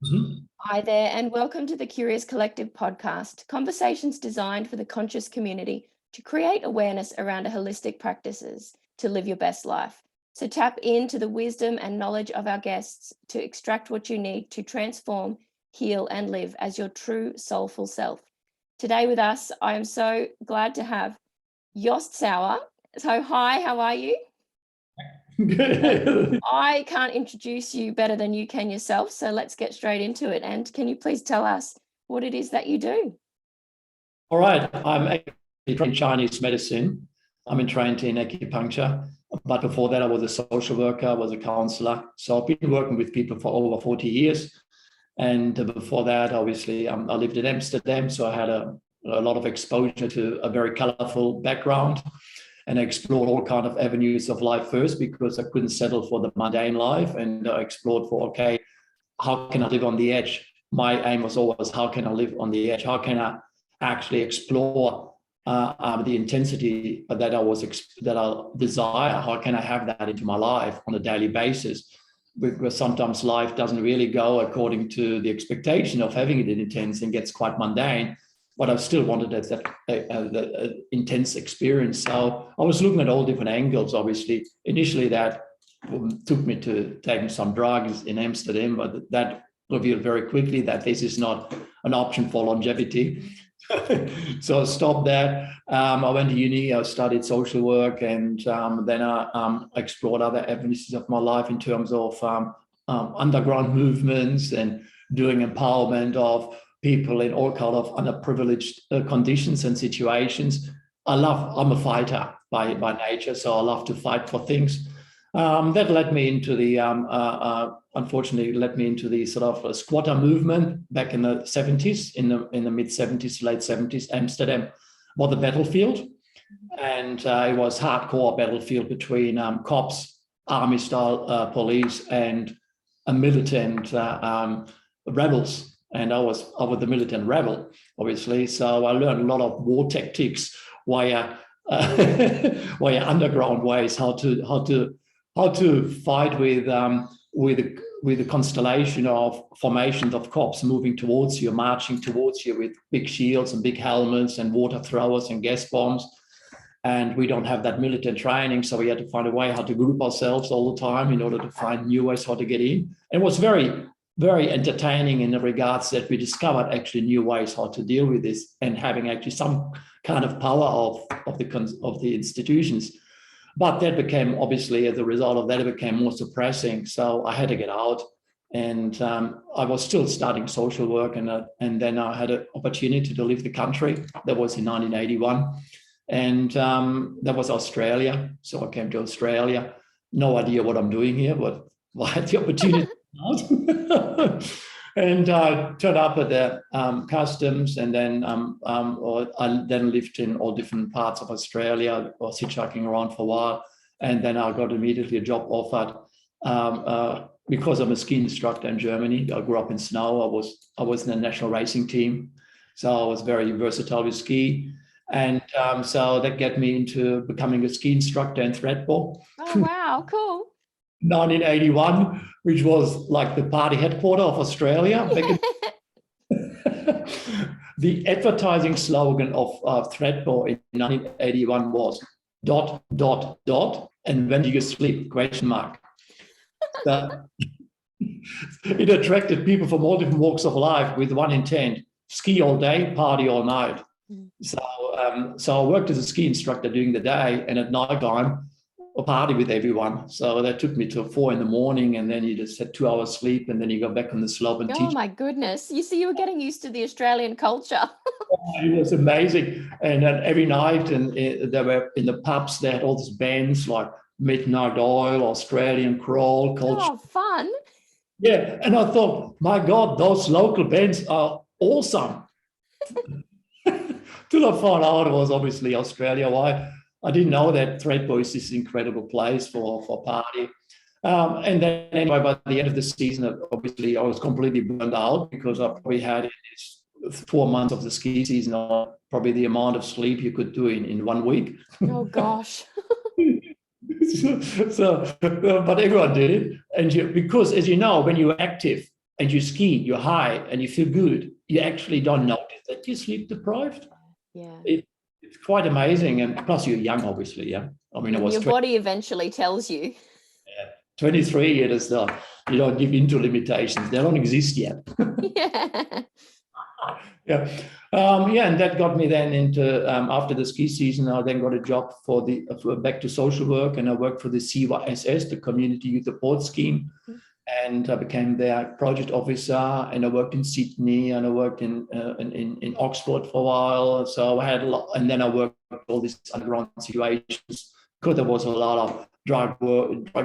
Mhm. Hi there, and welcome to the Curious Collective podcast, conversations designed for the conscious community to create awareness around holistic practices to live your best life. So tap into the wisdom and knowledge of our guests to extract what you need to transform, heal, and live as your true soulful self. Today with us, I am so glad to have Jost Sauer. So hi, how are you? Good. I can't introduce you better than you can yourself, so let's get straight into it. And can you please tell us what it is that you do? All right. I'm actually trained in Chinese medicine. I'm trained in acupuncture. But before that, I was a social worker, I was a counselor. So I've been working with people for over 40 years. And before that, obviously, I lived in Amsterdam. So I had a lot of exposure to a very colorful background. And I explored all kinds of avenues of life first because I couldn't settle for the mundane life. And I explored for, okay, how can I live on the edge? My aim was always, how can I live on the edge? How can I actually explore the intensity that I desire? How can I have that into my life on a daily basis? Because sometimes life doesn't really go according to the expectation of having it intense and gets quite mundane. But I still wanted that intense experience. So I was looking at all different angles. Obviously, initially that took me to taking some drugs in Amsterdam, but that revealed very quickly that this is not an option for longevity. So I stopped that. I went to uni, I studied social work, and then I explored other avenues of my life in terms of underground movements and doing empowerment of people in all kind of underprivileged conditions and situations. I'm a fighter by nature, so I love to fight for things. That led me into unfortunately, led me into the sort of squatter movement back in the 70s, in the mid 70s, late 70s. Amsterdam was the battlefield, and it was hardcore battlefield between cops, army-style police, and a militant rebels. And I was the militant rebel, obviously. So I learned a lot of war tactics via underground ways, how to fight with the constellation of formations of cops moving towards you, marching towards you with big shields and big helmets and water throwers and gas bombs. And we don't have that militant training, so we had to find a way how to group ourselves all the time in order to find new ways how to get in. And it was very, very entertaining in the regards that we discovered actually new ways how to deal with this and having actually some kind of power of the institutions. But that became, obviously, as a result of that, it became more suppressing. So I had to get out. And I was still studying social work. And then I had an opportunity to leave the country. That was in 1981. And that was Australia. So I came to Australia. No idea what I'm doing here, but I had the opportunity. And I turned up at the customs, and then I then lived in all different parts of Australia. I was hitchhiking around for a while, and then I got immediately a job offered because I'm a ski instructor in Germany. I grew up in snow. I was in a national racing team, so I was very versatile with ski, and so that got me into becoming a ski instructor in Thredbo. Oh, wow, cool. 1981, which was like the party headquarters of Australia. The advertising slogan of Thredbo in 1981 was ... and when do you sleep? ? So it attracted people from all different walks of life with one intent: ski all day, party all night. So I worked as a ski instructor during the day, and at night time, a party with everyone. So that took me till 4 a.m, and then you just had 2 hours sleep, and then you go back on the slope and teach. Oh my goodness. You see, you were getting used to the Australian culture. It was amazing. And then every night, and they were in the pubs, they had all these bands like Midnight Oil, Australian Crawl, Culture. Oh, fun. Yeah. And I thought, my God, those local bands are awesome. Till I found out it was obviously Australia. Why? I didn't know that Thredbo is this incredible place for party. And then anyway, by the end of the season, obviously I was completely burned out because I probably had in this 4 months of the ski season, probably the amount of sleep you could do in 1 week. Oh gosh. But everyone did it. And because, as you know, when you're active, and you ski, you're high, and you feel good, you actually don't notice that you're sleep deprived. Yeah. It's quite amazing. And plus you're young, obviously. Yeah. I mean, I was Your body eventually tells you. 23, it is not, you don't give into limitations. They don't exist yet. Yeah. Yeah. And that got me then into, after the ski season, I then got a job for back to social work, and I worked for the CYSS, the Community Youth Support Scheme. And I became their project officer, and I worked in Sydney, and I worked in Oxford for a while. So I had a lot, and then I worked all these underground situations, because there was a lot of drug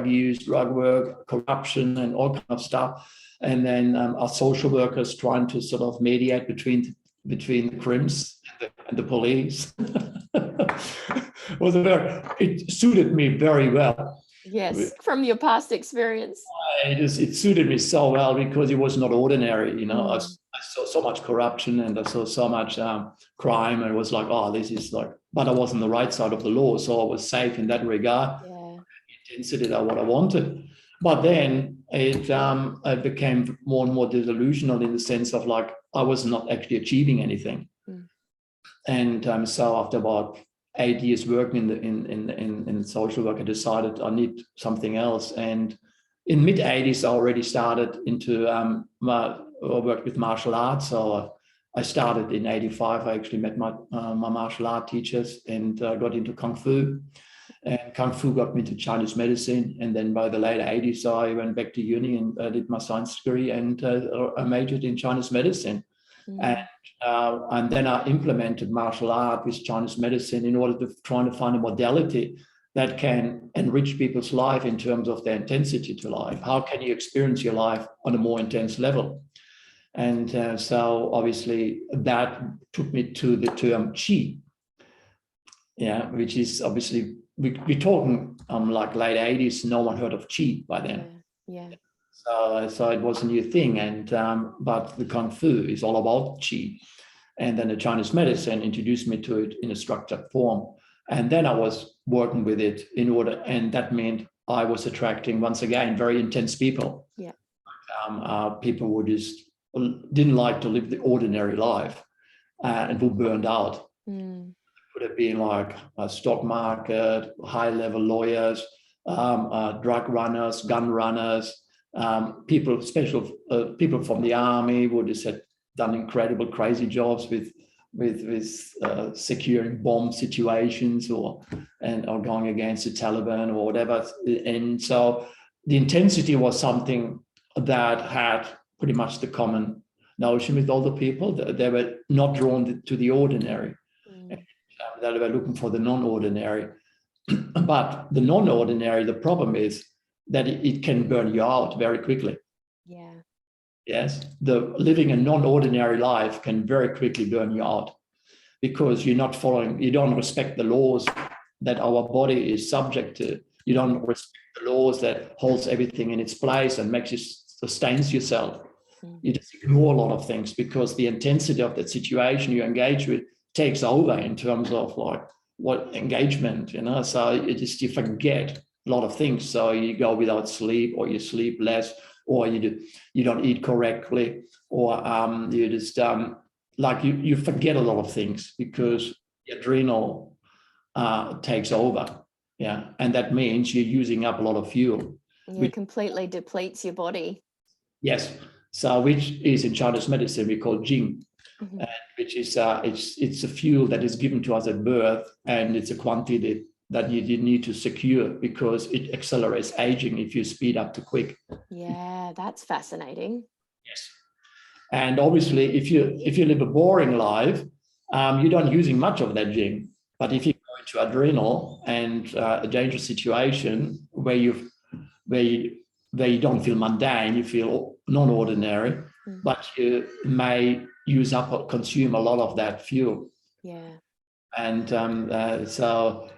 use, drug work, corruption, and all kind of stuff. And then our social workers trying to sort of mediate between the crims and the police. It suited me very well. Yes, from your past experience. It suited me so well, because it was not ordinary. You know, I saw so much corruption, and I saw so much crime, and it was like, oh, this is like, but I was on the right side of the law, so I was safe in that regard. Yeah. Intensity that what I wanted. But then it became more and more disillusional, in the sense of like, I was not actually achieving anything. And so after about 8 years working in social work, I decided I need something else. And in mid-80s, I already started into work with martial arts. So I started in 85. I actually met my martial art teachers, and got into Kung Fu. And Kung Fu got me to Chinese medicine. And then by the late 80s, I went back to uni and did my science degree, and I majored in Chinese medicine. And then I implemented martial art with Chinese medicine in order to try to find a modality that can enrich people's life in terms of their intensity to life. How can you experience your life on a more intense level? And so obviously that took me to the term Qi, which is obviously, we're talking like late 80s, no one heard of Qi by then. Yeah. So it was a new thing, and but the Kung Fu is all about Qi. And then the Chinese medicine introduced me to it in a structured form. And then I was working with it and that meant I was attracting, once again, very intense people. Yeah. People who just didn't like to live the ordinary life, and who burned out. Could have been like a stock market, high-level lawyers, drug runners, gun runners, people, people from the army who just had done incredible, crazy jobs with securing bomb situations, or going against the Taliban or whatever. And so the intensity was something that had pretty much the common notion with all the people. They were not drawn to the ordinary. They were looking for the non-ordinary. But the non-ordinary, the problem is that it can burn you out very quickly. Yeah. Yes, living a non-ordinary life can very quickly burn you out, because you don't respect the laws that our body is subject to. You don't respect the laws that holds everything in its place and sustains yourself. You just ignore a lot of things, because the intensity of that situation you engage with takes over in terms of like what engagement, so you forget a lot of things. So you go without sleep, or you sleep less, or you don't eat correctly, or you just you forget a lot of things, because the adrenal takes over. Yeah. And that means you're using up a lot of fuel. Which completely depletes your body. Yes. So which is in Chinese medicine we call Jing. Which is it's a fuel that is given to us at birth, and it's a quantity that you need to secure, because it accelerates aging if you speed up too quick. Yeah, that's fascinating. Yes. And obviously, if you live a boring life, you don't using much of that Jing. But if you go into adrenal and a dangerous situation where you don't feel mundane, you feel non-ordinary, but you may use up or consume a lot of that fuel. Yeah. And so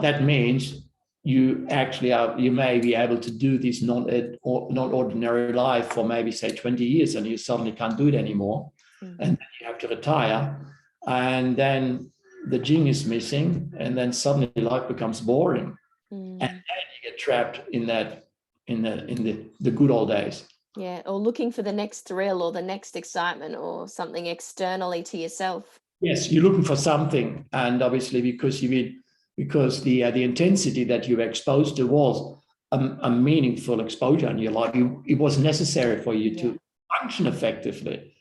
that means you actually you may be able to do this non-ordinary life for maybe say 20 years, and you suddenly can't do it anymore. And then you have to retire, and then the Jing is missing, and then suddenly life becomes boring. And then you get trapped in the good old days. Yeah, or looking for the next thrill or the next excitement or something externally to yourself. Yes, you're looking for something, and obviously because the intensity that you were exposed to was a meaningful exposure in your life. It was necessary for you to function effectively.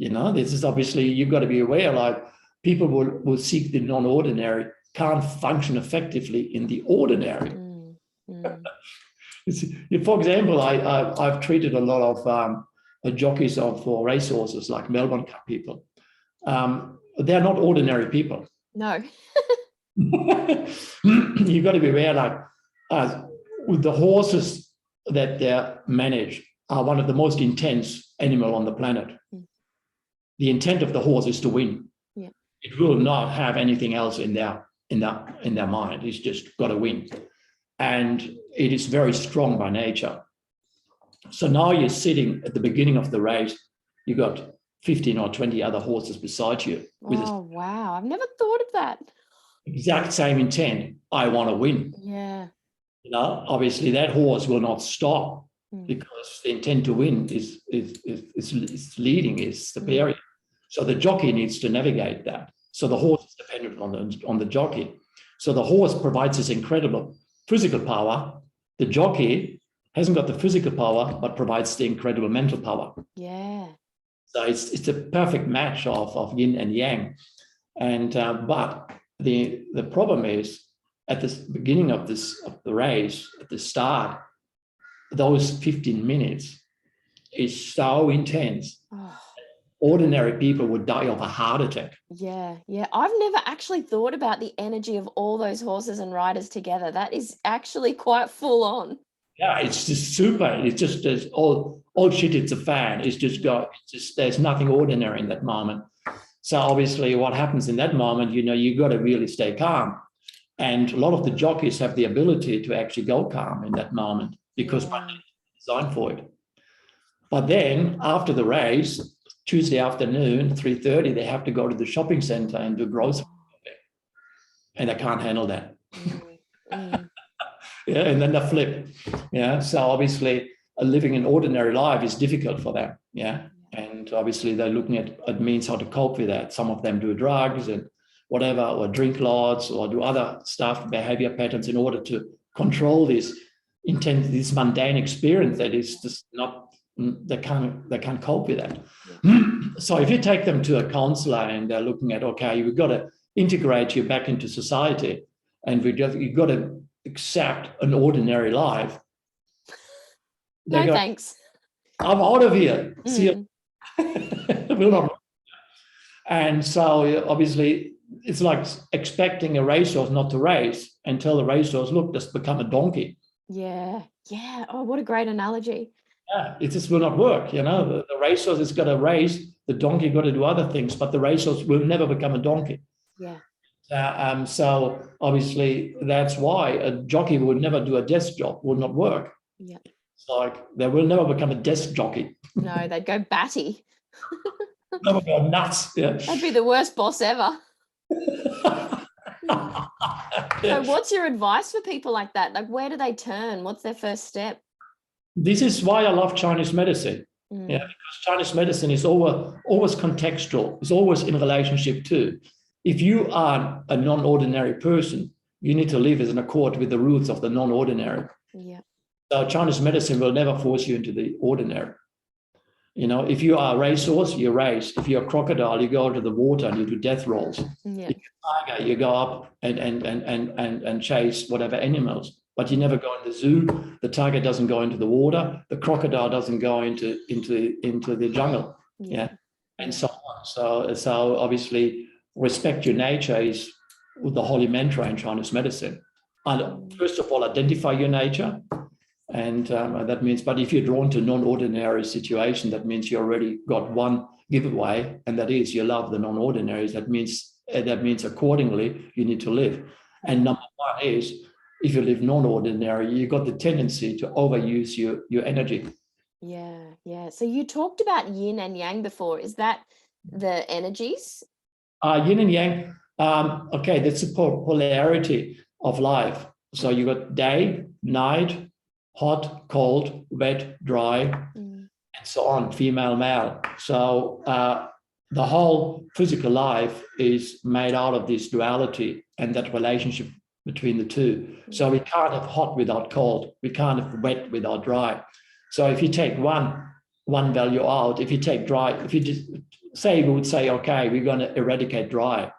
This is obviously, you've got to be aware, like people will seek the non-ordinary, can't function effectively in the ordinary. For example, I've treated a lot of jockeys for racehorses, like Melbourne Cup people. They're not ordinary people. No. You've got to be aware, like with the horses that they manage are one of the most intense animal on the planet. The intent of the horse is to win. Yeah. It will not have anything else in their mind. It's just got to win. And it is very strong by nature. So now you're sitting at the beginning of the race, you've got 15 or 20 other horses beside you. Wow. I've never thought of that. Exact same intent. I want to win. Yeah. Obviously that horse will not stop because the intent to win is leading, is superior. So the jockey needs to navigate that. So the horse is dependent on the jockey. So the horse provides this incredible physical power. The jockey hasn't got the physical power, but provides the incredible mental power. Yeah. So it's a perfect match of yin and yang. And but the problem is, at the beginning of the race, at the start, those 15 minutes is so intense. Ordinary people would die of a heart attack. Yeah. I've never actually thought about the energy of all those horses and riders together. That is actually quite full on. Yeah, it's just super. It's just all shit. It's a fan. It's just there's nothing ordinary in that moment. So obviously, what happens in that moment, you got to really stay calm. And a lot of the jockeys have the ability to actually go calm in that moment because they're designed for it. But then after the race, Tuesday afternoon, 3:30, they have to go to the shopping center and do grocery shopping. And they can't handle that. Yeah, and then they flip. Yeah. So obviously living an ordinary life is difficult for them. Yeah. And obviously they're looking at means how to cope with that. Some of them do drugs and whatever, or drink lots, or do other stuff, behavior patterns, in order to control this intense, this mundane experience that is just not, they can't cope with that. So if you take them to a counselor and they're looking at, okay, we've got to integrate you back into society, and you've got to accept an ordinary life. No, thanks. I'm out of here. See you. Will not. And so obviously it's like expecting a racehorse not to race and tell the racehorse, look, just become a donkey. Yeah. Oh, what a great analogy. Yeah, it just will not work. The racehorse has got to race, the donkey got to do other things, but the racehorse will never become a donkey. Yeah. So obviously that's why a jockey would never do a desk job, would not work. Yeah. It's like they will never become a desk jockey. No, they'd go batty. Never go nuts. Yeah. That'd be the worst boss ever. So what's your advice for people like that? Like, where do they turn? What's their first step? This is why I love Chinese medicine. Yeah, because Chinese medicine is always contextual. It's always in relationship to. If you are a non-ordinary person, you need to live as in accord with the rules of the non-ordinary. Yeah. So Chinese medicine will never force you into the ordinary. If you are a racehorse, you race. If you're a crocodile, you go into the water and you do death rolls. Yeah. If you're a tiger, you go up and chase whatever animals. But you never go in the zoo. The tiger doesn't go into the water. The crocodile doesn't go into the jungle. Yeah. And so on. So obviously, respect your nature is the holy mantra in Chinese medicine. And first of all, identify your nature. And that means, but if you're drawn to non-ordinary situation, that means you already got one giveaway, and that is you love the non-ordinaries. That means accordingly you need to live. And number one is, if you live non-ordinary, you've got the tendency to overuse your energy. Yeah. So you talked about yin and yang before. Is that the energies? Yin and yang. Okay, that's the polarity of life. So you got day, night, hot, cold, wet, dry. and so on, female, male. So the whole physical life is made out of this duality and that relationship between the two. So we can't have hot without cold. We can't have wet without dry. So if you take one value out, if you take dry, if you just say, we would say, okay, we're going to eradicate dry,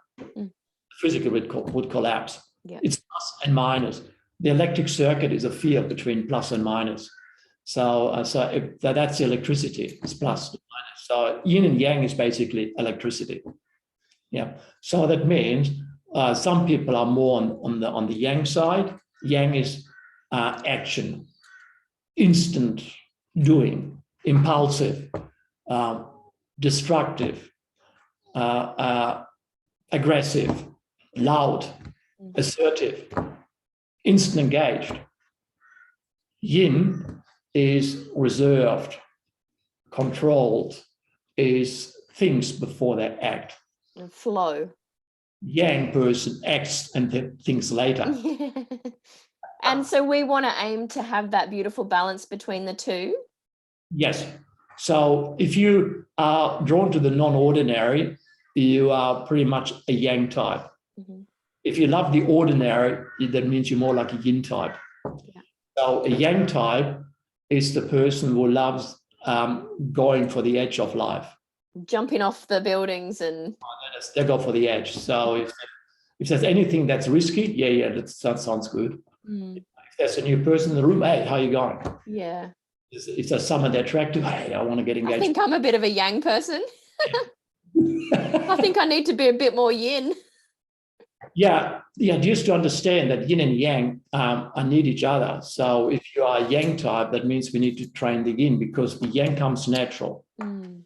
physical would collapse. Yeah. It's plus and minus. The electric circuit is a field between plus and minus. So that's electricity. It's plus and minus. So yin and yang is basically electricity. Yeah. So that means some people are more on the yang side. Yang is action, instant doing, impulsive, destructive, aggressive, loud, assertive, instant engaged. Yin is reserved, controlled, is things before they act. And flow. Yang person acts and thinks later. And so we want to aim to have that beautiful balance between the two. Yes. So if you are drawn to the non-ordinary, you are pretty much a yang type. If you love the ordinary, that means you're more like a yin type. Yeah. So a yang type is the person who loves going for the edge of life. Jumping off the buildings and... They go for the edge. So if there's anything that's risky, that sounds good. If there's a new person in the room, hey, how are you going? Yeah. If there's someone they're attracted to, hey, I want to get engaged. I think I'm a bit of a yang person. I think I need to be a bit more yin. Yeah, just to understand that yin and yang need each other. So if you are a yang type, that means we need to train the yin because the yang comes natural. In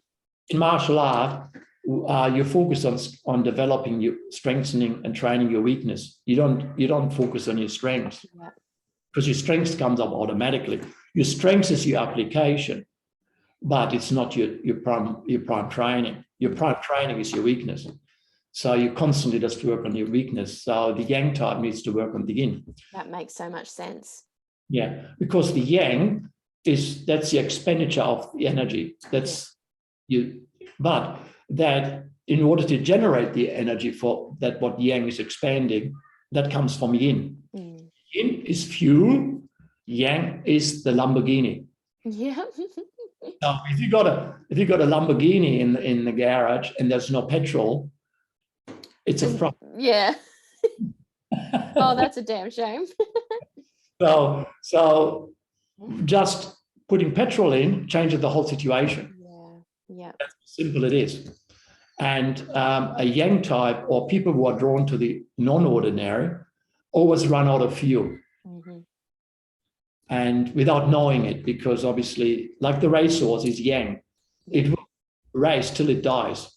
martial art, you focus on developing, strengthening and training your weakness. You don't focus on your strengths because your strengths comes up automatically. Your strength is your application, but it's not your prime training. Your prime training is your weakness. So you constantly just work on your weakness. So the yang type needs to work on the yin. That makes so much sense. Yeah, because the yang that's the expenditure of the energy. But that in order to generate the energy for that, what yang is expanding, that comes from yin. Yin is fuel, yang is the Lamborghini. Yeah. So if you got a Lamborghini in the garage and there's no petrol, it's a front. Yeah. Oh, that's a damn shame. So just putting petrol in changes the whole situation. Yeah. That's how simple it is. And a yang type or people who are drawn to the non-ordinary always run out of fuel. And without knowing it, because obviously, like the racehorse is yang, it will race till it dies.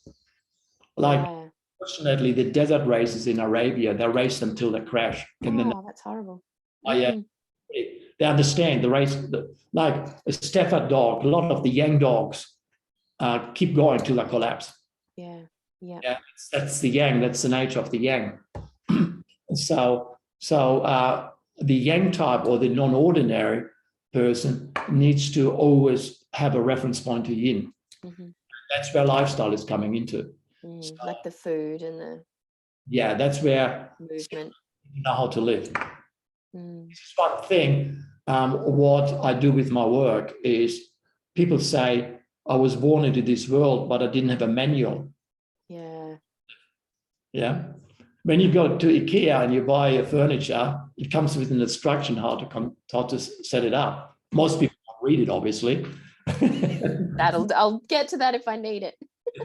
Fortunately, the desert races in Arabia, they race until they crash. That's horrible. They understand the race, like a Stafford dog, a lot of the yang dogs keep going till they collapse. Yeah, that's the yang, that's the nature of the yang. So the yang type or the non-ordinary person needs to always have a reference point to yin. That's where lifestyle is coming into. So, like the food and the... Yeah, that's where movement. You know how to live. This is one thing. What I do with my work is people say, I was born into this world, but I didn't have a manual. Yeah. When you go to IKEA and you buy a furniture, it comes with an instruction how to set it up. Most people don't read it, obviously. I'll get to that if I need it.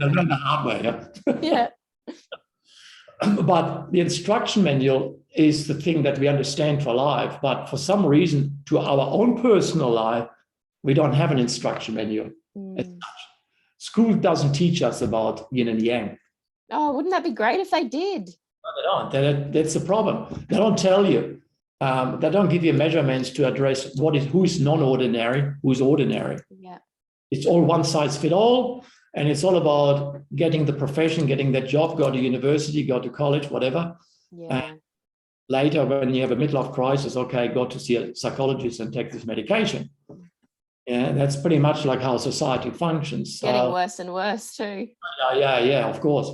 They learn the hard way. Yeah. But the instruction manual is the thing that we understand for life. But for some reason, to our own personal life, we don't have an instruction manual. School doesn't teach us about yin and yang. Oh, wouldn't that be great if they did? No, they don't. That's the problem. They don't tell you. They don't give you measurements to address who is non-ordinary, who is ordinary. Yeah. It's all one size fit all, and it's all about getting the profession, getting that job, go to university, go to college, whatever. Yeah. And later, when you have a midlife crisis, okay, go to see a psychologist and take this medication. Yeah, that's pretty much like how society functions. Getting worse and worse too. Yeah, of course.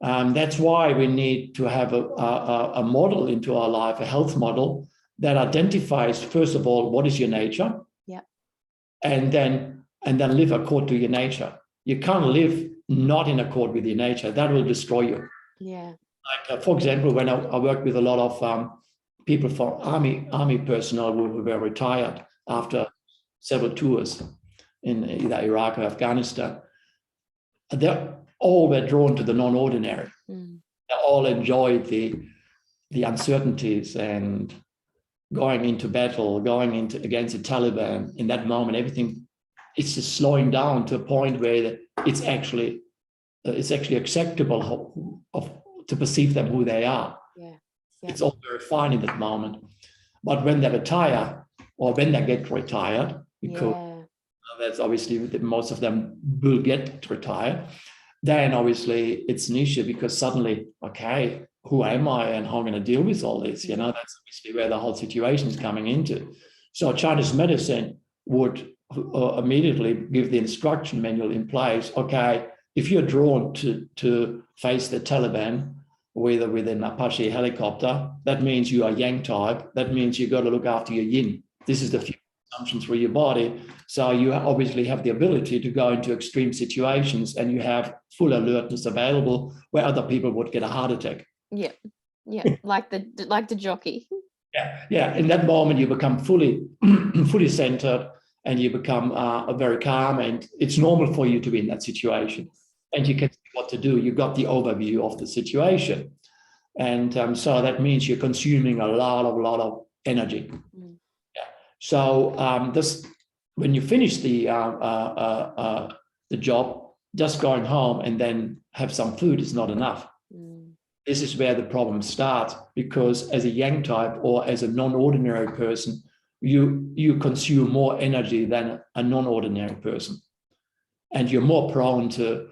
That's why we need to have a model into our life, a health model that identifies, first of all, what is your nature, Yeah. and then live according to your nature. You can't live not in accord with your nature. That will destroy you. Yeah. Like, for example, when I work with a lot of people from army personnel who were retired after several tours in either Iraq or Afghanistan, they all were drawn to the non-ordinary. They all enjoyed the uncertainties and going into battle, going into against the Taliban. In that moment, everything it's just slowing down to a point where it's actually acceptable to perceive them who they are. Yeah. It's all very fine in that moment. But when they retire or when they get retired, because that's obviously most of them will get retired, then obviously it's an issue because suddenly, okay, who am I and how am I going to deal with all this? You know, that's obviously where the whole situation is coming into. So Chinese medicine would immediately give the instruction manual in place. Okay, if you're drawn to face the Taliban, whether with an Apache helicopter, that means you are Yang type. That means you've got to look after your yin. This is the few assumptions through your body. So you obviously have the ability to go into extreme situations and you have full alertness available where other people would get a heart attack. Yeah. like the jockey. Yeah. In that moment, you become fully centered and you become very calm, and it's normal for you to be in that situation. And you can see what to do. You got the overview of the situation. And so that means you're consuming a lot of energy. Yeah. So this, when you finish the job, just going home and then have some food is not enough. This is where the problem starts, because as a Yang type or as a non-ordinary person, you consume more energy than a non-ordinary person, and you're more prone to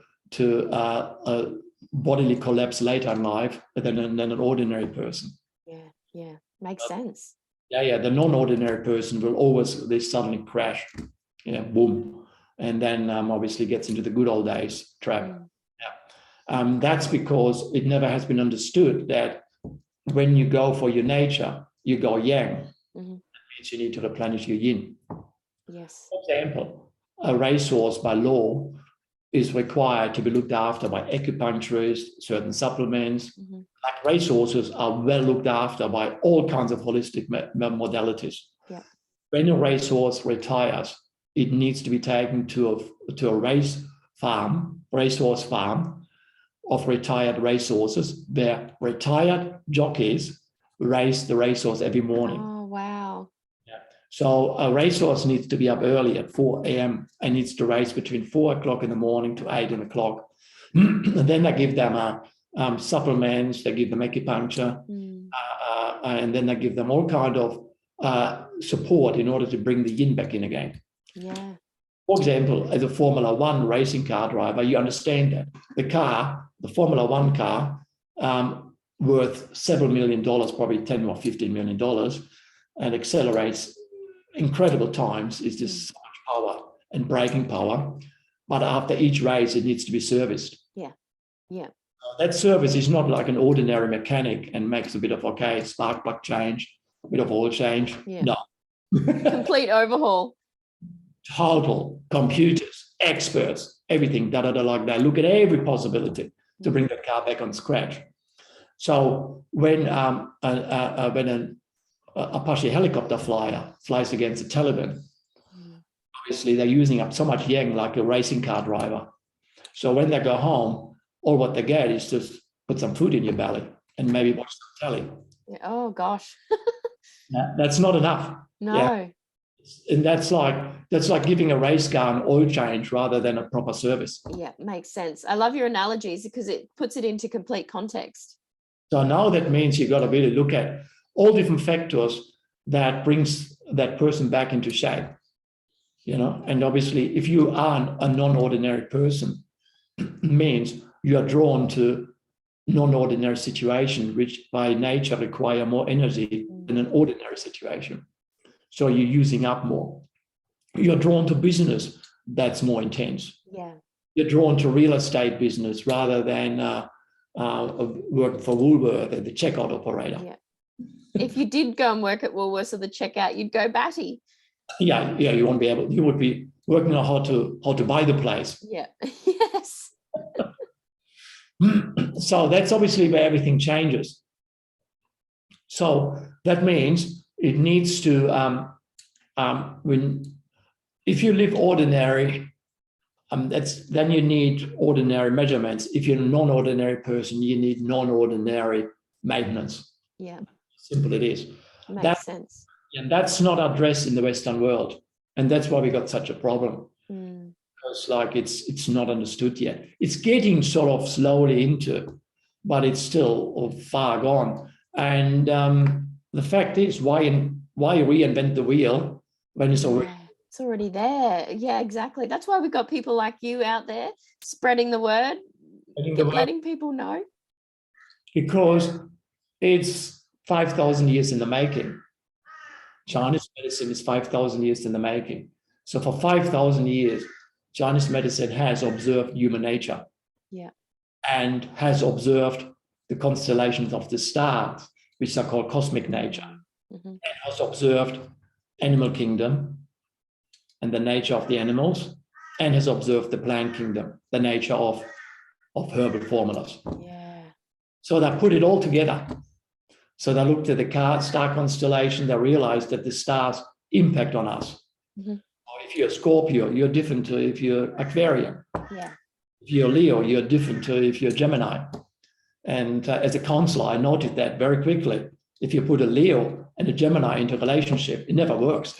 bodily collapse later in life than an ordinary person. Yeah, makes sense. Yeah, the non-ordinary person will always, they suddenly crash, boom, and then obviously gets into the good old days trap. That's because it never has been understood that when you go for your nature, you go Yang. That means you need to replenish your Yin. Yes. For example, a racehorse by law is required to be looked after by acupuncturists, certain supplements. Like racehorses are well looked after by all kinds of holistic modalities. Yeah. When a racehorse retires, it needs to be taken to a racehorse farm of retired racehorses. Where retired jockeys race the racehorse every morning. Oh, wow. So a racehorse needs to be up early at 4 a.m. and needs to race between 4 o'clock in the morning to 8 o'clock. And then they give them supplements, they give them acupuncture, and then they give them all kind of support in order to bring the yin back in again. Yeah. For example, as a Formula One racing car driver, you understand that the Formula One car, worth several $1 million, probably $10 or $15 million, and accelerates incredible times, is just so much power and braking power. But after each race, it needs to be serviced. Yeah. That service is not like an ordinary mechanic and makes a bit of, spark plug change, a bit of oil change. Yeah. No. Complete overhaul. Total computers, experts, everything, like that. Look at every possibility to bring that car back on scratch. So when an Apache helicopter flyer flies against the Taliban, obviously they're using up so much yang like a racing car driver. So when they go home, all what they get is just put some food in your belly and maybe watch some telly. Oh gosh. That's not enough. No. Yeah. And that's like giving a race car an oil change rather than a proper service. Yeah, makes sense. I love your analogies because it puts it into complete context. So now that means you've got to really look at all different factors that brings that person back into shape, and obviously if you are a non-ordinary person, means you are drawn to non-ordinary situations, which by nature require more energy than an ordinary situation. So you're using up more. You're drawn to business that's more intense. Yeah. You're drawn to real estate business rather than work for Woolworth, the checkout operator. Yeah. If you did go and work at Woolworths or the checkout, you'd go batty. Yeah, you won't be able. You would be working on how to buy the place. Yeah. Yes. So that's obviously where everything changes. So that means it needs to if you live ordinary, then you need ordinary measurements. If you're a non-ordinary person, you need non-ordinary maintenance. Yeah. Simple it is. Makes sense. And that's not addressed in the Western world, and that's why we got such a problem. Because like it's not understood yet. It's getting sort of slowly into, but it's still far gone. And the fact is, why reinvent the wheel when it's already there? Yeah, exactly. That's why we've got people like you out there spreading the word, letting people know. Because it's 5,000 years in the making. Chinese medicine is 5,000 years in the making. So for 5,000 years, Chinese medicine has observed human nature. Yeah. And has observed the constellations of the stars, which are called cosmic nature. And has observed animal kingdom and the nature of the animals, and has observed the plant kingdom, the nature of herbal formulas. Yeah. So they put it all together. So they looked at the star constellation, they realized that the stars impact on us. If you're a Scorpio, you're different to if you're Aquarian. Yeah. If you're Leo, you're different to if you're Gemini. And as a counselor, I noted that very quickly. If you put a Leo and a Gemini into a relationship, it never works.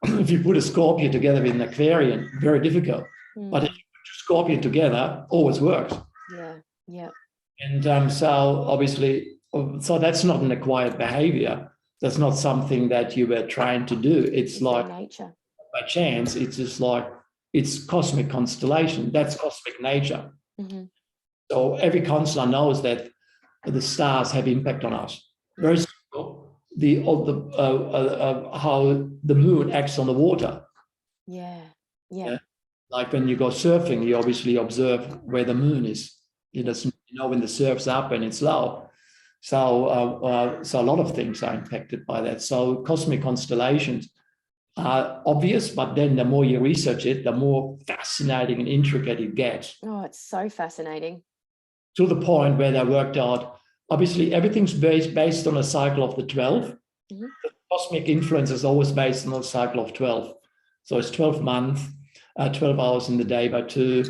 If you put a Scorpio together with an Aquarian, very difficult. But if you put Scorpio together, always works. Yeah, yeah. And so obviously, so that's not an acquired behavior. That's not something that you were trying to do. It's like nature. By chance, it's just like, it's cosmic constellation. That's cosmic nature. So every counselor knows that the stars have impact on us. Very simple. How the moon acts on the water. Yeah. Like when you go surfing, you obviously observe where the moon is. You know when the surf's up and it's low. So a lot of things are impacted by that. So cosmic constellations are obvious, but then the more you research it, the more fascinating and intricate it gets. Oh, it's so fascinating. To the point where they worked out, obviously everything's based on a cycle of the 12. The cosmic influence is always based on a cycle of 12. So it's 12 months, 12 hours in the day by 2.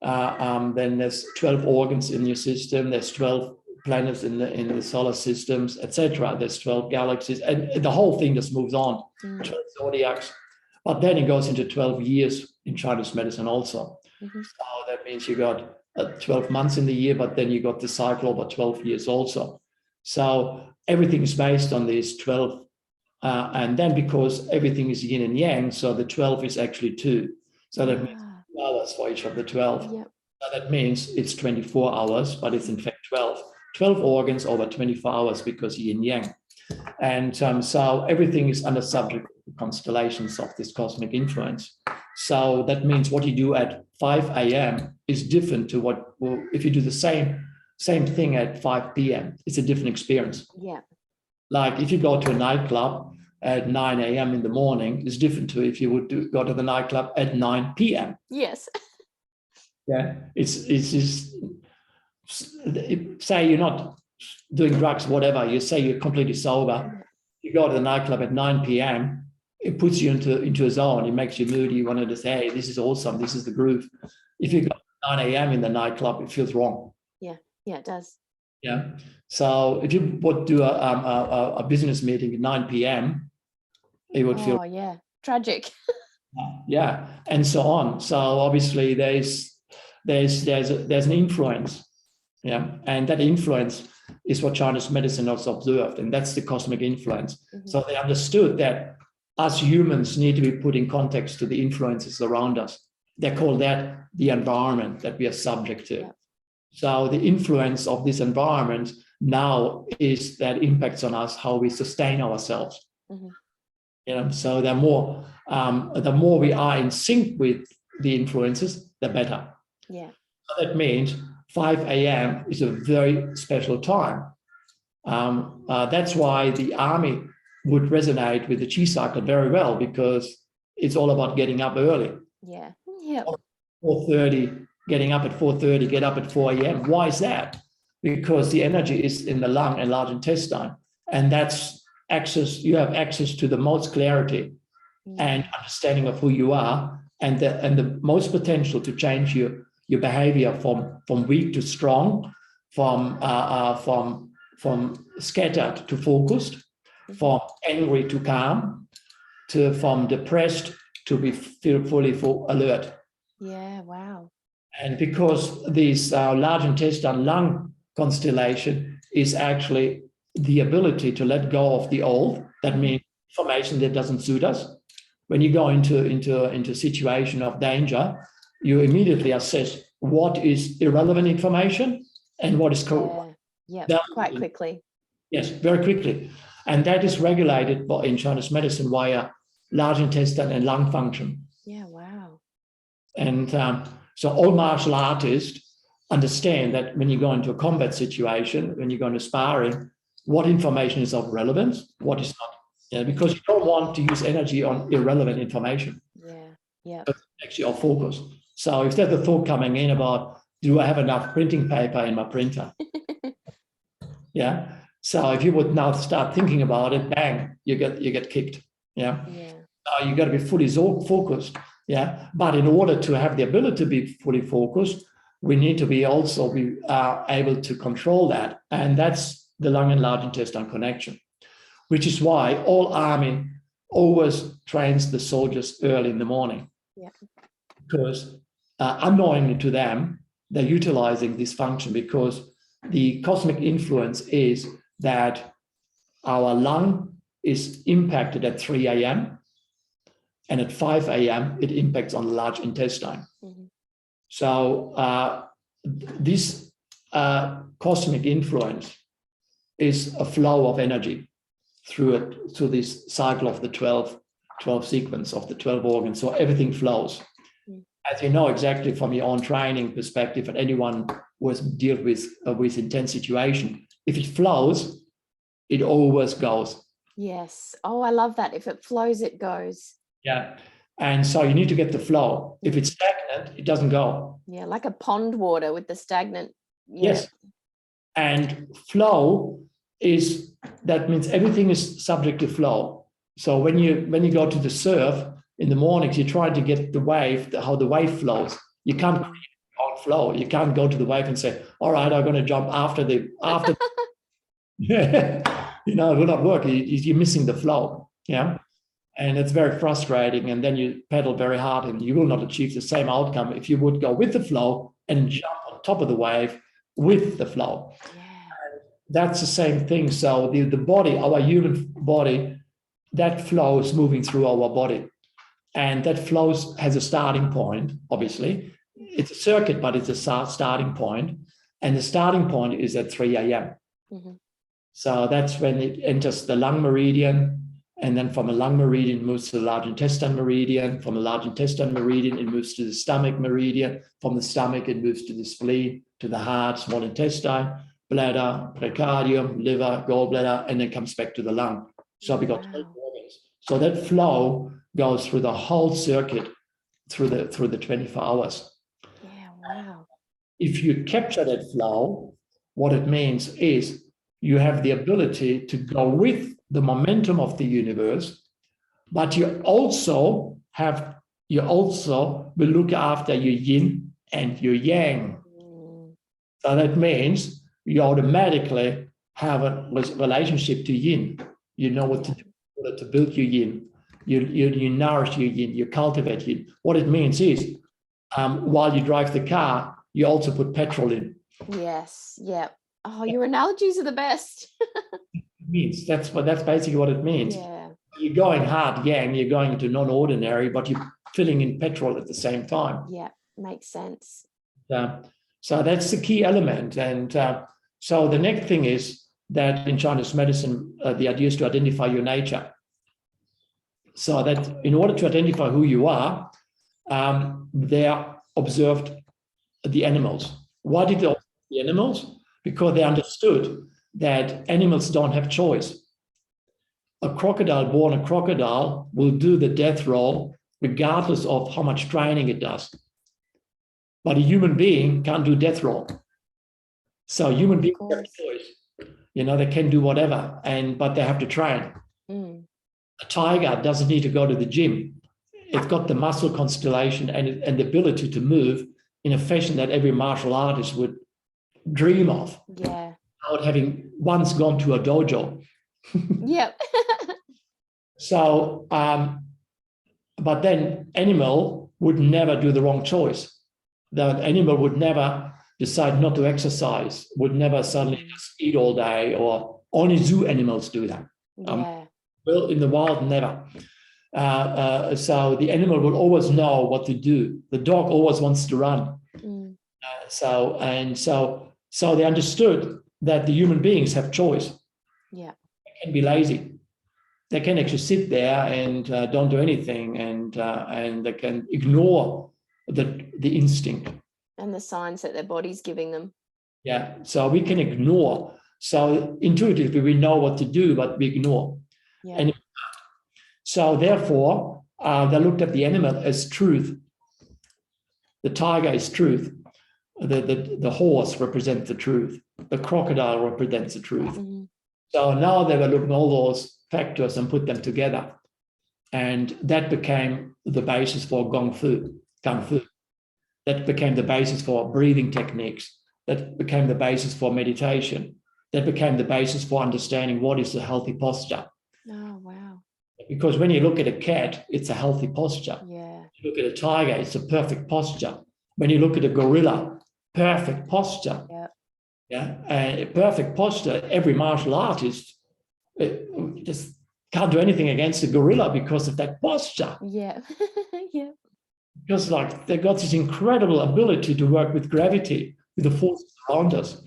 Then there's 12 organs in your system. There's 12 planets in the solar systems, etc. There's 12 galaxies, and the whole thing just moves on. 12 zodiacs, but then it goes into 12 years in Chinese medicine also. So that means you got 12 months in the year, but then you got the cycle over 12 years also. So everything is based on these 12, and then because everything is yin and yang, so the 12 is actually 2. So that means 2 hours for each of the 12. So that means it's 24 hours, but it's in fact 12. 12 organs over 24 hours because yin-yang. And so everything is under subject to constellations of this cosmic influence. So that means what you do at 5 a.m. is different to if you do the same thing at 5 p.m. It's a different experience. Yeah. Like if you go to a nightclub at 9 a.m. in the morning, it's different to if you would go to the nightclub at 9 p.m. Yes. Yeah, it's just, say you're not doing drugs, whatever, you say you're completely sober, you go to the nightclub at 9 p.m., it puts you into a zone, it makes you moody, you want to say, hey, this is awesome, this is the groove. If you go at 9 a.m. in the nightclub, it feels wrong. Yeah, it does. Yeah. So if you would do a business meeting at 9 p.m., it would feel... Oh, yeah, tragic. Yeah, and so on. So obviously there's an influence. Yeah, and that influence is what Chinese medicine has observed, and that's the cosmic influence. So they understood that us humans need to be put in context to the influences around us. They call that the environment that we are subject to. So the influence of this environment now is that impacts on us how we sustain ourselves. So the more we are in sync with the influences, the better. Yeah. So that means 5 a.m. is a very special time. That's why the army would resonate with the chi cycle very well, because it's all about getting up early. Yeah. Yeah. 4:30, getting up at 4:30, get up at 4 a.m. Why is that? Because the energy is in the lung and large intestine, and that's access. You have access to the most clarity and understanding of who you are, and the most potential to change your behavior from weak to strong, from scattered to focused, from angry to calm, from depressed to feel fully alert. Yeah, wow. And because this large intestine lung constellation is actually the ability to let go of the old, that means information that doesn't suit us. When you go into a situation of danger, you immediately assess what is irrelevant information and what is correct. Yeah, quite quickly. Yes, very quickly. And that is regulated in Chinese medicine via large intestine and lung function. Yeah, wow. And so all martial artists understand that when you go into a combat situation, when you go into sparring, what information is of relevance, what is not. Because you don't want to use energy on irrelevant information. Yeah. So actually, our focus. So if there's a thought coming in about, do I have enough printing paper in my printer? Yeah. So if you would now start thinking about it, bang, you get kicked. Yeah. You got to be fully focused. Yeah. But in order to have the ability to be fully focused, we need to be able to control that, and that's the lung and large intestine connection. Which is why all army always trains the soldiers early in the morning. Yeah. Because unknowingly to them, they're utilizing this function, because the cosmic influence is that our lung is impacted at 3 a.m. and at 5 a.m. it impacts on the large intestine. Mm-hmm. So this cosmic influence is a flow of energy through this cycle of the 12 sequence of the 12 organs. So everything flows. As you know exactly from your own training perspective, and anyone who has dealt with intense situation, if it flows, it always goes. Yes. Oh, I love that. If it flows, it goes. Yeah. And so you need to get the flow. If it's stagnant, it doesn't go. Yeah, like a pond water with the stagnant. Yeah. Yes. And flow that means everything is subject to flow. So when you go to the surf in the mornings, you're trying to get the wave, how the wave flows. You can't create your own flow. You can't go to the wave and say, all right, I'm going to jump after it will not work. You're missing the flow. Yeah. And it's very frustrating. And then you pedal very hard and you will not achieve the same outcome if you would go with the flow and jump on top of the wave with the flow. Yeah. That's the same thing. So the body, our human body, that flow is moving through our body. And that flow has a starting point, obviously. It's a circuit, but it's a starting point. And the starting point is at 3 a.m. Mm-hmm. So that's when it enters the lung meridian. And then from a lung meridian, it moves to the large intestine meridian. From the large intestine meridian, it moves to the stomach meridian. From the stomach, it moves to the spleen, to the heart, small intestine, bladder, pericardium, liver, gallbladder, and then comes back to the lung. So we got 12 organs. So that flow goes through the whole circuit through the 24 hours. Yeah, wow. If you capture that flow, what it means is you have the ability to go with the momentum of the universe, but you also will look after your yin and your yang. So that means you automatically have a relationship to yin. You know what to do in order to build your yin. You nourish your yin, you cultivate yin. What it means is while you drive the car, you also put petrol in. Yes, yeah. Oh, your analogies are the best. Means that's basically what it means. Yeah. You're going hard yang, you're going into non-ordinary, but you're filling in petrol at the same time. Yeah, makes sense. So that's the key element. And so the next thing is that in Chinese medicine, the idea is to identify your nature. So that in order to identify who you are, they observed the animals. Why did they observe the animals? Because they understood that animals don't have choice. A crocodile born a crocodile will do the death roll regardless of how much training it does. But a human being can't do death roll. So human beings have choice. They can do whatever, but they have to train. A tiger doesn't need to go to the gym. It's got the muscle constellation and the ability to move in a fashion that every martial artist would dream of. Yeah. Without having once gone to a dojo. Yep. So, but then animal would never do the wrong choice. The animal would never decide not to exercise, would never suddenly just eat all day, or only zoo animals do that. Yeah. Well, in the wild, never. So the animal will always know what to do. The dog always wants to run. So they understood that the human beings have choice. Yeah. They can be lazy. They can actually sit there and don't do anything, and they can ignore the instinct and the signs that their body's giving them. Yeah, so we can ignore. So intuitively we know what to do, but we ignore. Yeah. And so therefore, they looked at the animal as truth. The tiger is truth. The horse represents the truth. The crocodile represents the truth. So now they were looking at all those factors and put them together. And that became the basis for Kung Fu. That became the basis for breathing techniques. That became the basis for meditation. That became the basis for understanding what is a healthy posture. Oh, wow. Because when you look at a cat, it's a healthy posture. Yeah. You look at a tiger, it's a perfect posture. When you look at a gorilla, perfect posture. Yeah. Yeah, and perfect posture. Every martial artist just can't do anything against a gorilla because of that posture. Yeah. Yeah. Because they've got this incredible ability to work with gravity, with the forces around us.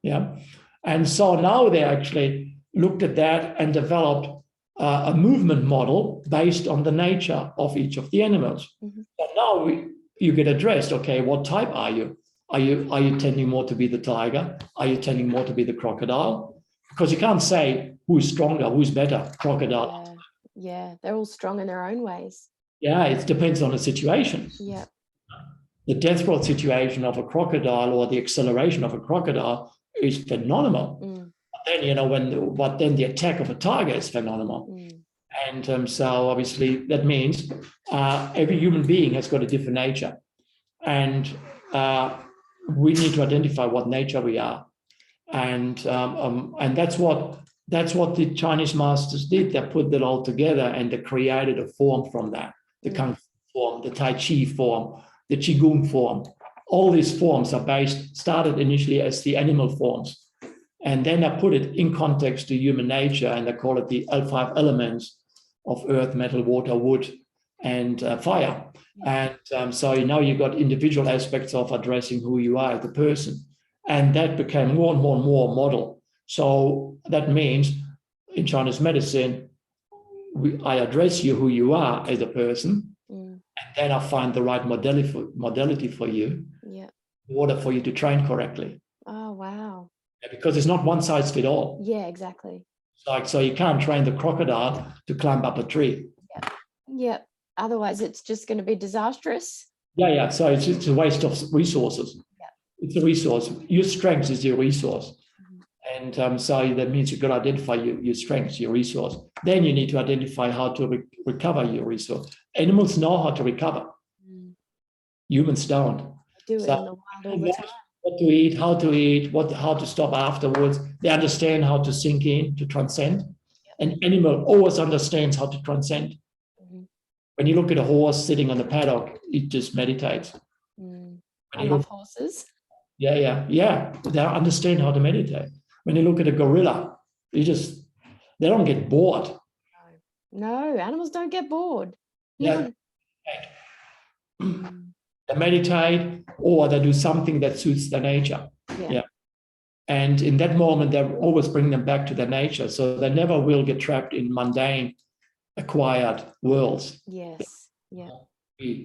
Yeah. And so now they actually looked at that and developed a movement model based on the nature of each of the animals. So now you get addressed, okay, what type are you? Are you tending more to be the tiger? Are you tending more to be the crocodile? Because you can't say who's stronger, who's better, crocodile. Yeah, they're all strong in their own ways. Yeah, it depends on the situation. Yeah. The death roll situation of a crocodile or the acceleration of a crocodile is phenomenal. But then, then the attack of a tiger is phenomenal. And so obviously that means every human being has got a different nature. And we need to identify what nature we are. And that's what the Chinese masters did. They put that all together and they created a form from that. The Kung Fu form, the Tai Chi form, the Qigong form. All these forms are started initially as the animal forms. And then I put it in context to human nature, and I call it the five elements of earth, metal, water, wood, and fire. And so now you've got individual aspects of addressing who you are as a person. And that became more and more and more model. So that means in Chinese medicine, I address you who you are as a person, and then I find the right modality for you in order for you to train correctly. Oh, wow. Because it's not one size fits all. Yeah, exactly. So you can't train the crocodile to climb up a tree. Yeah. Otherwise, it's just going to be disastrous. Yeah. So it's a waste of resources. Yeah. It's a resource. Your strength is your resource. And so that means you've got to identify your strengths, your resource. Then you need to identify how to recover your resource. Animals know how to recover. Humans don't. They do it in the wild all the time. What to eat, how to stop afterwards. They understand how to sink in, to transcend. An animal always understands how to transcend. When you look at a horse sitting on the paddock, it just meditates. I love horses. Yeah. They understand how to meditate. When you look at a gorilla, they don't get bored. No, animals don't get bored. Yeah. They meditate or they do something that suits their nature. Yeah. And in that moment, they always bring them back to their nature. So they never will get trapped in mundane acquired worlds. Yes. Yeah.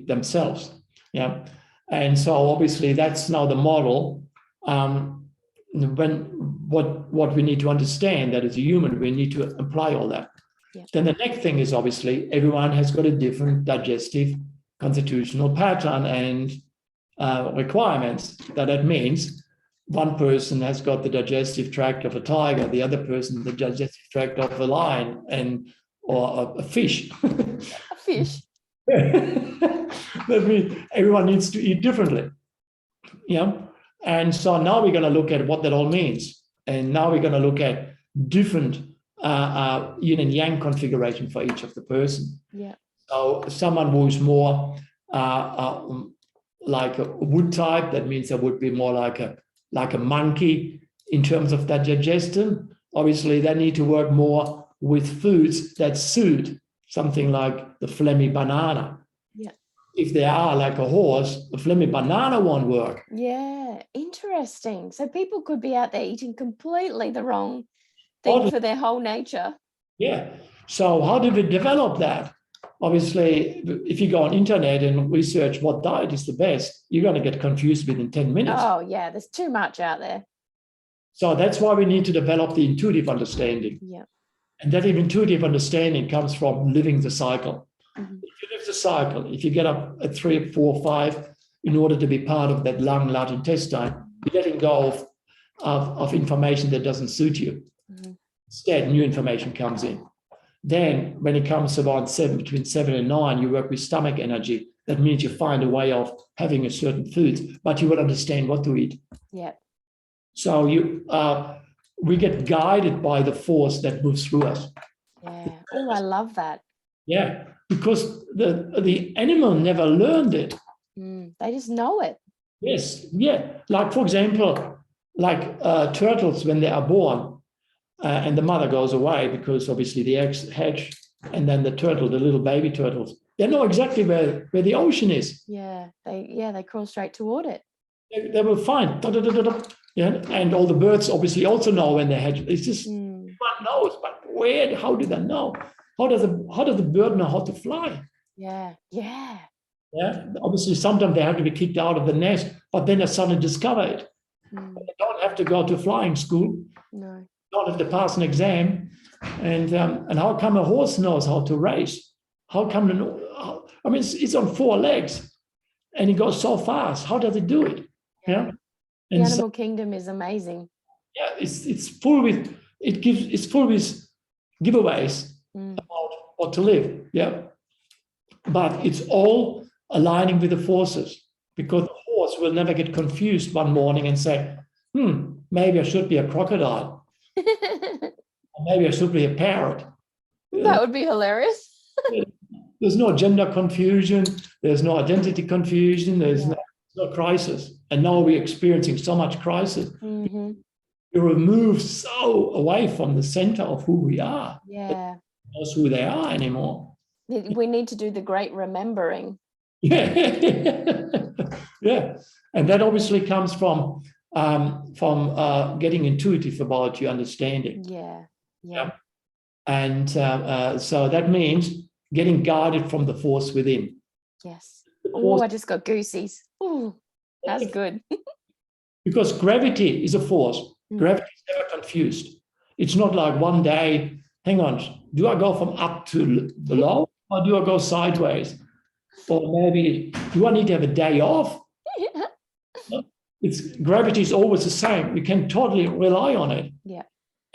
Themselves. Yeah. And so obviously that's now the model. When what we need to understand that as a human, we need to apply all that. Yeah. Then the next thing is obviously everyone has got a different digestive constitutional pattern and requirements. That means one person has got the digestive tract of a tiger, the other person the digestive tract of a lion or a fish. A fish. That means everyone needs to eat differently. Yeah. And so now we're going to look at what that all means. And now we're going to look at different yin and yang configuration for each of the person. Yeah. So someone who's more like a wood type, that means there would be more like a monkey in terms of that digestion. Obviously, they need to work more with foods that suit something like the phlegmy banana. Yeah. If they are like a horse, the phlegmy banana won't work. Yeah, interesting. So people could be out there eating completely the wrong thing for their whole nature. Yeah. So how did we develop that? Obviously, if you go on internet and research what diet is the best, you're going to get confused within 10 minutes. Oh, yeah, there's too much out there. So that's why we need to develop the intuitive understanding. Yeah. And that intuitive understanding comes from living the cycle. Mm-hmm. If you live the cycle, if you get up at 3, 4, 5, in order to be part of that lung, large intestine, you're letting go of information that doesn't suit you. Mm-hmm. Instead, new information comes in. Then when it comes about between 7 and 9, you work with stomach energy. That means you find a way of having a certain food, but you will understand what to eat. Yeah. So we get guided by the force that moves through us. Yeah. Oh, I love that. Yeah, because the animal never learned it. They just know it. Yes, yeah. Like, for example, like turtles, when they are born, and the mother goes away because obviously the eggs hatch, and then the little baby turtles, they know exactly where the ocean is. Yeah, they crawl straight toward it. They will find. Yeah, and all the birds obviously also know when they hatch. It's just one knows, but where? How do they know? How does the bird know how to fly? Yeah. Yeah. Obviously, sometimes they have to be kicked out of the nest, but then they suddenly discover it. They don't have to go to flying school. No. Don't have to pass an exam. And how come a horse knows how to race? How come? I mean, it's on 4 legs, and it goes so fast. How does it do it? Yeah. The animal kingdom is amazing. Yeah, it's full with giveaways about what to live. Yeah, but it's all aligning with the forces, because the horse will never get confused one morning and say, maybe I should be a crocodile, or maybe I should be a parrot. That would be hilarious. There's no gender confusion. There's no identity confusion. There's no crisis. And now we're experiencing so much crisis. Mm-hmm. We're moved so away from the center of who we are. Yeah. Knows who they are anymore. We need to do the great remembering. Yeah. Yeah. And that obviously comes from getting intuitive about your understanding. Yeah. And so that means getting guided from the force within. Yes. Oh, I just got goosies. Oh, that's good. Because gravity is a force. Gravity is never confused. It's not like one day, hang on, do I go from up to below, or do I go sideways? Or maybe, do I need to have a day off? Gravity is always the same. We can totally rely on it. Yeah.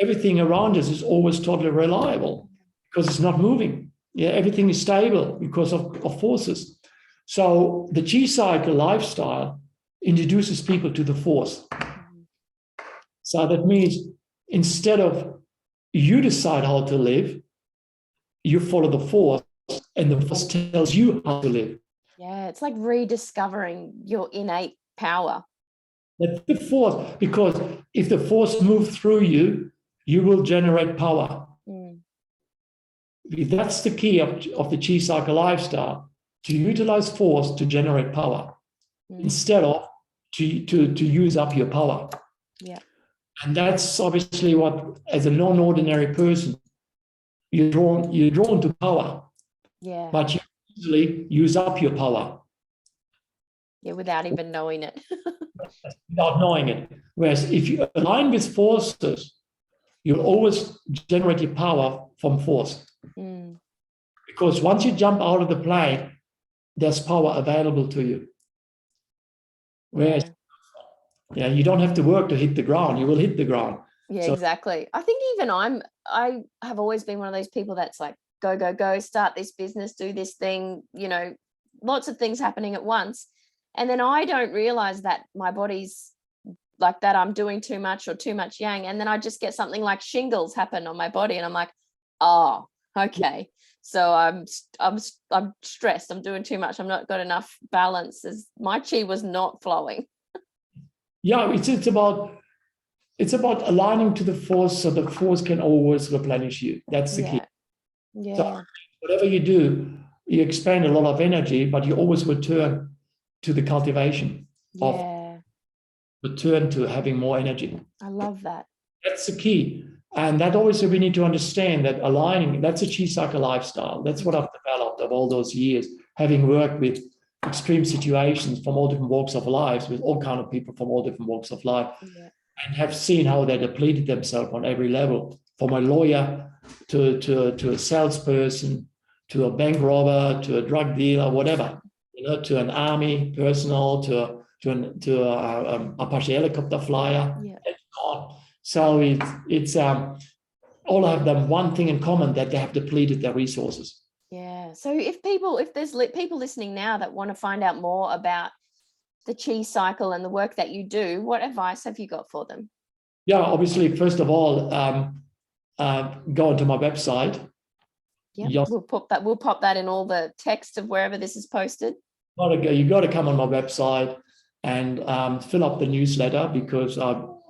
Everything around us is always totally reliable because it's not moving. Yeah, everything is stable because of forces. So the Chi cycle lifestyle introduces people to the force. So that means instead of you decide how to live, you follow the force, and the force tells you how to live. Yeah, it's like rediscovering your innate power. That's the force, because if the force moves through you, you will generate power. That's the key of the Chi cycle lifestyle, to utilize force to generate power instead of to use up your power. Yeah. And that's obviously what, as a non-ordinary person, you're drawn to power, Yeah. but you usually use up your power. Yeah, without even knowing it. Without knowing it. Whereas if you align with forces, you'll always generate your power from force. Mm. Because once you jump out of the plane, there's power available to you. Whereas you don't have to work to hit the ground. You will hit the ground. Yeah, exactly. I think even I have always been one of those people that's like, go, go, go, start this business, do this thing, lots of things happening at once. And then I don't realize that my body's like that, I'm doing too much or too much yang. And then I just get something like shingles happen on my body. And I'm like, oh, okay. So I'm stressed. I'm doing too much. I'm not got enough balance. As my chi was not flowing. Yeah, it's about aligning to the force so the force can always replenish you. That's the key. Yeah. So whatever you do, you expend a lot of energy, but you always return to the cultivation of return to having more energy. I love that. That's the key. And that also we need to understand that aligning, that's a chi cycle lifestyle. That's what I've developed of all those years, having worked with extreme situations from all different walks of life, with all kind of people from all different walks of life, and have seen how they depleted themselves on every level, from a lawyer to a salesperson, to a bank robber, to a drug dealer, whatever, to an army personnel, to a Apache helicopter flyer, and so on. So it's all have them one thing in common, that they have depleted their resources. Yeah. So if there's people listening now that want to find out more about the chi cycle and the work that you do, what advice have you got for them? Yeah, obviously, first of all, go onto my website. Yeah, we'll pop that in all the text of wherever this is posted. You got to come on my website and fill up the newsletter, because all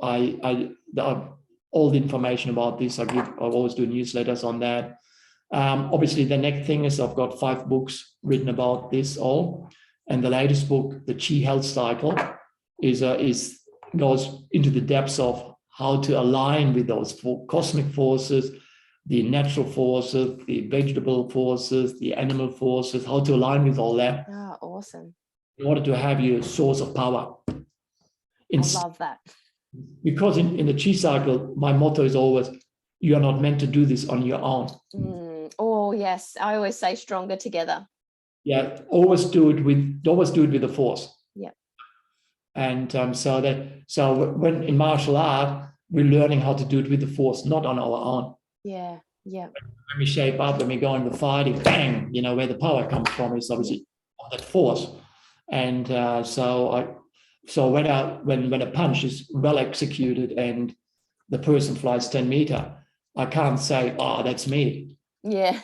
the information about this I always do newsletters on that. Obviously, the next thing is I've got 5 books written about this all, and the latest book, the Chi Health Cycle, goes into the depths of how to align with those cosmic forces, the natural forces, the vegetable forces, the animal forces, how to align with all that. Oh, awesome. In order to have your source of power. I love that. Because in the Chi cycle, my motto is always, you are not meant to do this on your own. Oh, yes. I always say stronger together. Yeah, always do it with the force. Yeah. And so when in martial art, we're learning how to do it with the force, not on our own. Yeah. Yeah. When we shape up, when we go into fighting, bang, where the power comes from is obviously that force. And so when a punch is well executed and the person flies 10 meters, I can't say, oh, that's me. Yeah.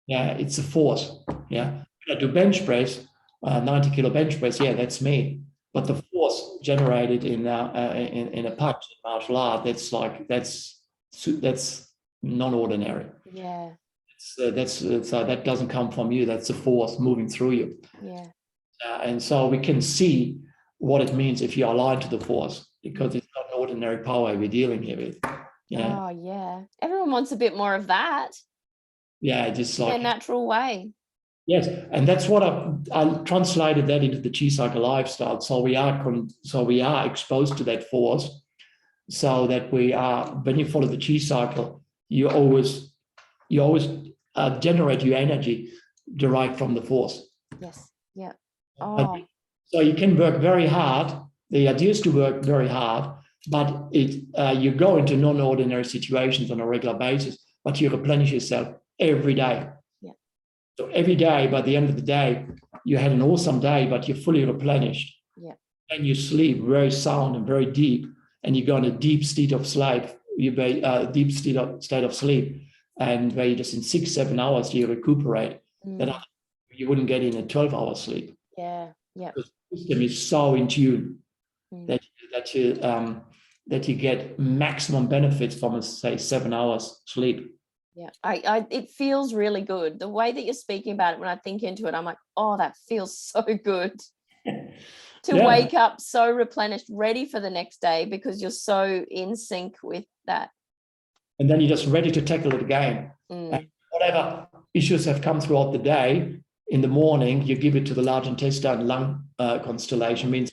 Yeah, it's a force. Yeah. When I do bench press, 90 kilo bench press, yeah, that's me. But the force generated in a punch in martial art, that's non-ordinary. Yeah. That doesn't come from you. That's a force moving through you. Yeah. And so we can see what it means if you align to the force, because it's not an ordinary power we're dealing here with. Yeah. Oh, yeah. Everyone wants a bit more of that. Yeah, just like a natural way. Yes, and that's what I translated that into the Chi cycle lifestyle. So we are exposed to that force, so that we are, when you follow the Chi cycle, you always generate your energy derived from the force. Yes. Yeah. Oh. So you can work very hard. The idea is to work very hard, but you go into non-ordinary situations on a regular basis, but you replenish yourself every day. Yeah. So every day, by the end of the day, you had an awesome day, but you're fully replenished. Yeah. And you sleep very sound and very deep, and you go in a deep state of sleep. Deep state of sleep, and where you just in 6-7 hours you recuperate. That you wouldn't get in a 12-hour sleep. Yeah. Yeah. The system is so in tune that you get maximum benefits from, say, 7 hours sleep. Yeah, it feels really good. The way that you're speaking about it, when I think into it, I'm like, oh, that feels so good. To wake up so replenished, ready for the next day, because you're so in sync with that. and then you're just ready to tackle it again. And whatever issues have come throughout the day, in the morning, you give it to the large intestine lung constellation, means,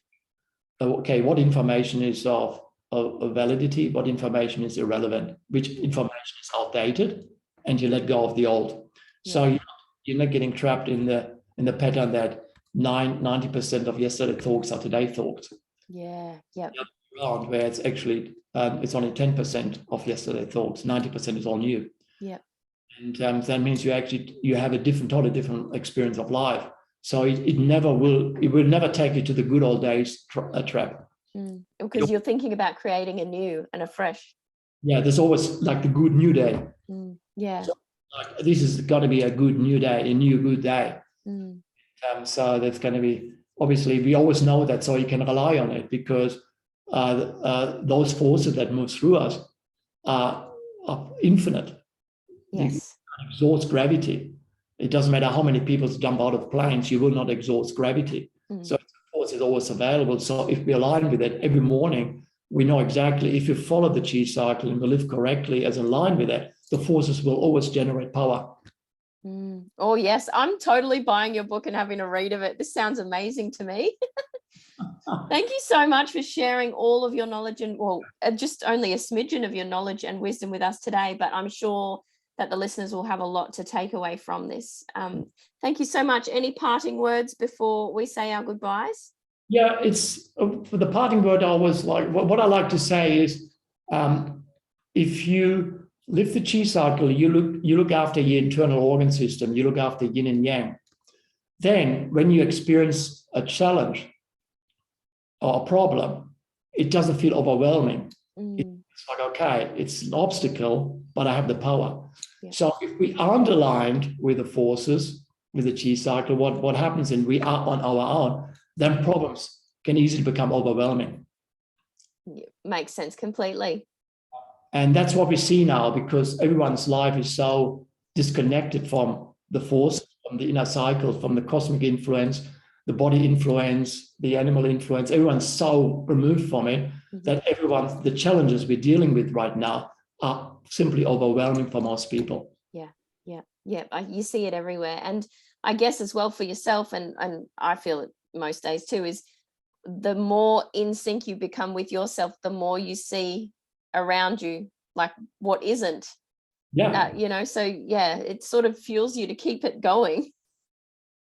okay, what information is of validity, what information is irrelevant, which information is outdated, and you let go of the old. So you're not getting trapped in the pattern that 90% of yesterday thoughts are today thoughts. Yeah. Yep. Around where it's actually it's only 10% of yesterday thoughts, 90% is all new. Yeah. And that means you have a totally different experience of life. So it will never take you to the good old days trap. Because you're thinking about creating a new and a fresh. Yeah, there's always like the good new day. Yeah. So, like, this is got to be a good new day, a new good day. So that's going to be, obviously, we always know that, so you can rely on it, because those forces that move through us are infinite. Yes. It exhausts gravity. It doesn't matter how many people jump out of planes, you will not exhaust gravity. So the force is always available. So if we align with it every morning, we know exactly, if you follow the chi cycle and we live correctly as in line with it, the forces will always generate power. Oh, yes. I'm totally buying your book and having a read of it. This sounds amazing to me. Thank you so much for sharing all of your knowledge and, just only a smidgen of your knowledge and wisdom with us today, but I'm sure that the listeners will have a lot to take away from this. Thank you so much. Any parting words before we say our goodbyes? Yeah, it's for the parting word. I was like, what I like to say is, if you live the chi cycle, you look after your internal organ system, you look after yin and yang. Then when you experience a challenge or a problem, it doesn't feel overwhelming. It's like, okay, it's an obstacle, but I have the power. Yeah. So if we aren't aligned with the forces, with the chi cycle, what happens, and we are on our own, then problems can easily become overwhelming. Makes sense completely. And that's what we see now, because everyone's life is so disconnected from the force, from the inner cycle, from the cosmic influence, the body influence, the animal influence. Everyone's so removed from it that the challenges we're dealing with right now are simply overwhelming for most people. Yeah. You see it everywhere. And I guess as well for yourself, and I feel it most days too, is the more in sync you become with yourself, the more you see around you, like what isn't. So it sort of fuels you to keep it going.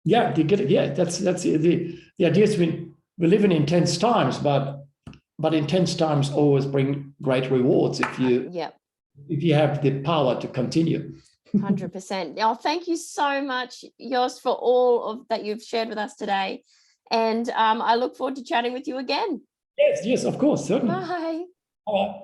Yeah, they get it. Yeah, that's the idea. Is we live in intense times, but intense times always bring great rewards if you have the power to continue. 100%. Oh, thank you so much, Jost, for all of that you've shared with us today. And I look forward to chatting with you again. Yes, of course, certainly. Bye. All right.